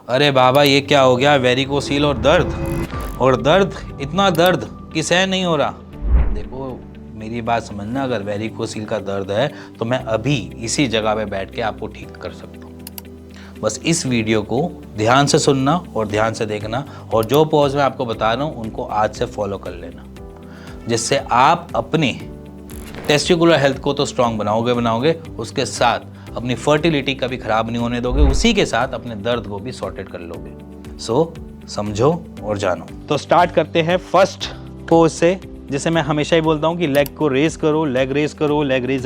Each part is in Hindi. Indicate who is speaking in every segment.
Speaker 1: अरे बाबा ये क्या हो गया, वेरिकोसील और दर्द, इतना दर्द कि सहन नहीं हो रहा। देखो मेरी बात समझना, अगर वेरिकोसील का दर्द है तो मैं अभी इसी जगह पे बैठ के आपको ठीक कर सकता हूँ। बस इस वीडियो को ध्यान से सुनना और ध्यान से देखना, और जो पॉज मैं आपको बता रहा हूँ उनको आज से फॉलो कर लेना, जिससे आप अपनी टेस्टिकुलर हेल्थ को तो स्ट्रांग बनाओगे, उसके साथ अपनी फर्टिलिटी कभी खराब नहीं होने दोगे, उसी के साथ अपने दर्द को भी सॉर्टेड कर लोगे। सो समझो और जानो। तो स्टार्ट करते हैं फर्स्ट पोज से, जिसे मैं हमेशा ही बोलता हूँ कि लेग को रेस करो, लेग रेस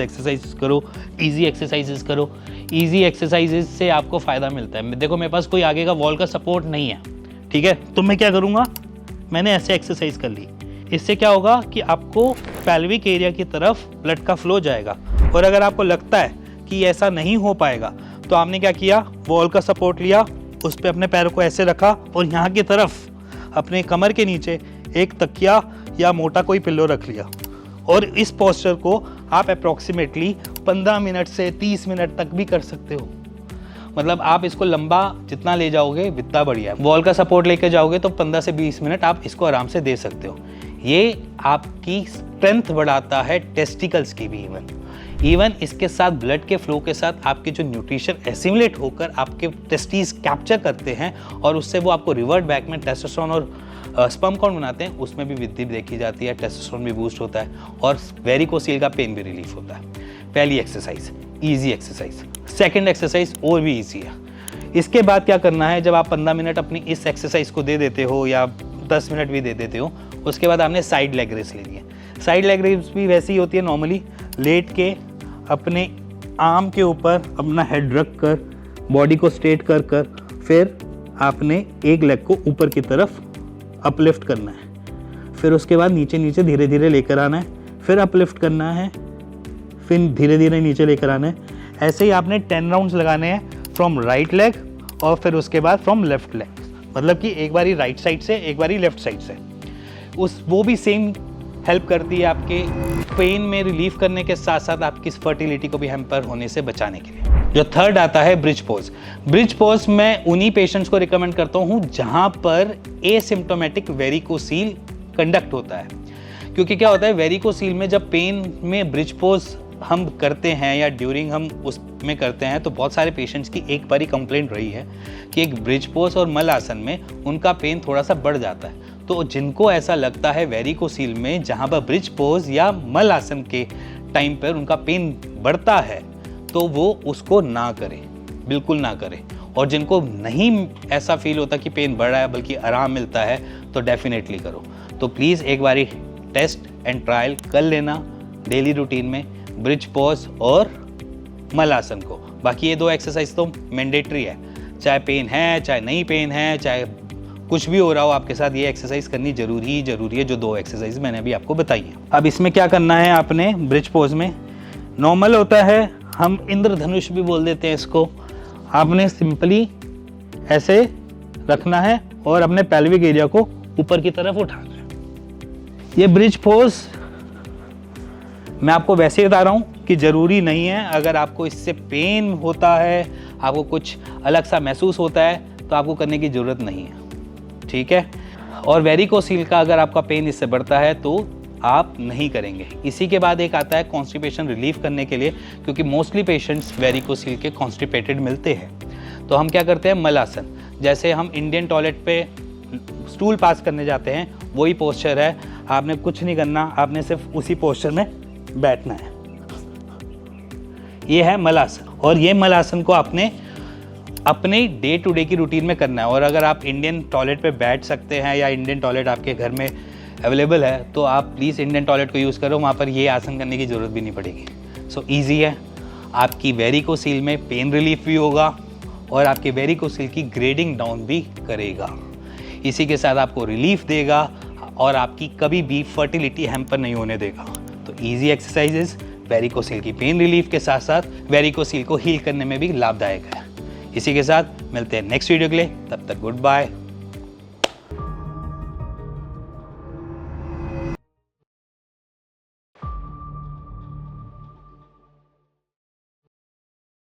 Speaker 1: एक्सरसाइज करो, इजी एक्सरसाइजेस करो। इजी एक्सरसाइजेस से आपको फ़ायदा मिलता है। देखो मेरे पास कोई आगे का वॉल का सपोर्ट नहीं है, ठीक है, तो मैं क्या करूँगा, मैंने ऐसे एक्सरसाइज कर ली। इससे क्या होगा कि आपको पेल्विक एरिया की तरफ ब्लड का फ्लो जाएगा। और अगर आपको लगता है कि ऐसा नहीं हो पाएगा तो आपने क्या किया, वॉल का सपोर्ट लिया, उस पर अपने पैरों को ऐसे रखा और यहाँ की तरफ अपने कमर के नीचे एक तकिया या मोटा कोई पिल्लो रख लिया। और इस पोस्चर को आप अप्रॉक्सीमेटली 15 मिनट से 30 मिनट तक भी कर सकते हो। मतलब आप इसको लंबा जितना ले जाओगे उतना बढ़िया है। वॉल का सपोर्ट लेके जाओगे तो 15 से 20 मिनट आप इसको आराम से दे सकते हो। ये आपकी स्ट्रेंथ बढ़ाता है, टेस्टिकल्स की भी इवन इसके साथ ब्लड के फ्लो के साथ आपके जो न्यूट्रिशन एसिमुलेट होकर आपके टेस्टीज कैप्चर करते हैं और उससे वो आपको रिवर्ट बैक में टेस्टोस्टेरोन और स्पर्म काउंट बनाते हैं, उसमें भी वृद्धि देखी जाती है, टेस्टोस्टेरोन भी बूस्ट होता है और वेरिकोसील का पेन भी रिलीफ होता है। पहली exercise easy exercise. Second exercise और भी ईजी है। इसके बाद क्या करना है, जब आप 15 मिनट अपनी इस एक्सरसाइज को दे देते हो या 10 मिनट भी दे देते हो, उसके बाद आपने साइड लेग रेस लेनी है। साइड लेग रेस भी वैसी ही होती है, नॉर्मली लेट के अपने आर्म के ऊपर अपना हेड रख कर बॉडी को स्ट्रेट कर फिर आपने एक लेग को ऊपर की तरफ अपलिफ्ट करना है। फिर उसके बाद नीचे नीचे धीरे धीरे लेकर आना है, फिर अपलिफ्ट करना है, फिर धीरे धीरे नीचे लेकर आना है। ऐसे ही आपने 10 राउंड्स लगाने हैं फ्रॉम राइट लेग और फिर उसके बाद फ्रॉम लेफ्ट लेग। मतलब कि एक बारी राइट साइड से, एक बारी लेफ्ट साइड से। वो भी सेम हेल्प करती है आपके पेन में रिलीफ करने के साथ साथ आपकी फर्टिलिटी को भी हैम्पर होने से बचाने के लिए। जो थर्ड आता है ब्रिज पोज। ब्रिज पोज मैं उन्हीं पेशेंट्स को रिकमेंड करता हूँ जहाँ पर एसिम्प्टोमेटिक वेरिकोसील कंडक्ट होता है। क्योंकि क्या होता है, वेरिकोसील में जब पेन में ब्रिज पोज हम करते हैं या ड्यूरिंग हम उसमें करते हैं तो बहुत सारे पेशेंट्स की एक बारी कंप्लेंट रही है कि एक ब्रिज पोज और मल आसन में उनका पेन थोड़ा सा बढ़ जाता है। तो जिनको ऐसा लगता है वेरिकोसील में जहाँ पर ब्रिज पोज या मल आसन के टाइम पर उनका पेन बढ़ता है तो वो उसको ना करें, बिल्कुल ना करें। और जिनको नहीं ऐसा फील होता कि पेन बढ़ रहा है बल्कि आराम मिलता है तो डेफिनेटली करो। तो प्लीज़ एक बारी टेस्ट एंड ट्रायल कर लेना डेली रूटीन में ब्रिज पोज और मल आसन को। बाकी ये 2 एक्सरसाइज तो मैंडेटरी है, चाहे पेन है चाहे नहीं पेन है, चाहे कुछ भी हो रहा हो आपके साथ, ये एक्सरसाइज करनी जरूरी है, जो 2 एक्सरसाइज मैंने अभी आपको बताई हैं। अब इसमें क्या करना है आपने, ब्रिज पोज में नॉर्मल होता है, हम इंद्रधनुष भी बोल देते हैं इसको। आपने सिंपली ऐसे रखना है और अपने पेल्विक एरिया को ऊपर की तरफ उठाना है। ये ब्रिज पोज मैं आपको वैसे बता रहा हूँ कि ज़रूरी नहीं है। अगर आपको इससे पेन होता है, आपको कुछ अलग सा महसूस होता है तो आपको करने की ज़रूरत नहीं है, ठीक है। और वेरिकोसील का अगर आपका पेन इससे बढ़ता है तो आप नहीं करेंगे। इसी के बाद एक आता है कॉन्स्टिपेशन रिलीफ करने के लिए, क्योंकि मोस्टली पेशेंट्स वेरिकोसील के कॉन्स्टिपेटेड मिलते हैं। तो हम क्या करते हैं, मलासन। जैसे हम इंडियन टॉयलेट पे स्टूल पास करने जाते हैं, वही पोस्चर है। आपने कुछ नहीं करना, आपने सिर्फ उसी पोस्चर में बैठना है। ये है मलासन। और ये मलासन को आपने अपने डे टू डे की रूटीन में करना है। और अगर आप इंडियन टॉयलेट पे बैठ सकते हैं या इंडियन टॉयलेट आपके घर में अवेलेबल है तो आप प्लीज़ इंडियन टॉयलेट को यूज़ करो, वहाँ पर ये आसन करने की ज़रूरत भी नहीं पड़ेगी। सो ईजी है, आपकी वेरिकोसील में पेन रिलीफ भी होगा और आपके वेरिकोसील की ग्रेडिंग डाउन भी करेगा। इसी के साथ आपको रिलीफ देगा और आपकी कभी भी फर्टिलिटी हैम्पर नहीं होने देगा। तो ईजी एक्सरसाइजेस वेरिकोसील की पेन रिलीफ के साथ साथ वेरिकोसील को हील करने में भी लाभदायक है। इसी के साथ मिलते हैं नेक्स्ट वीडियो के लिए, तब तक गुड बाय।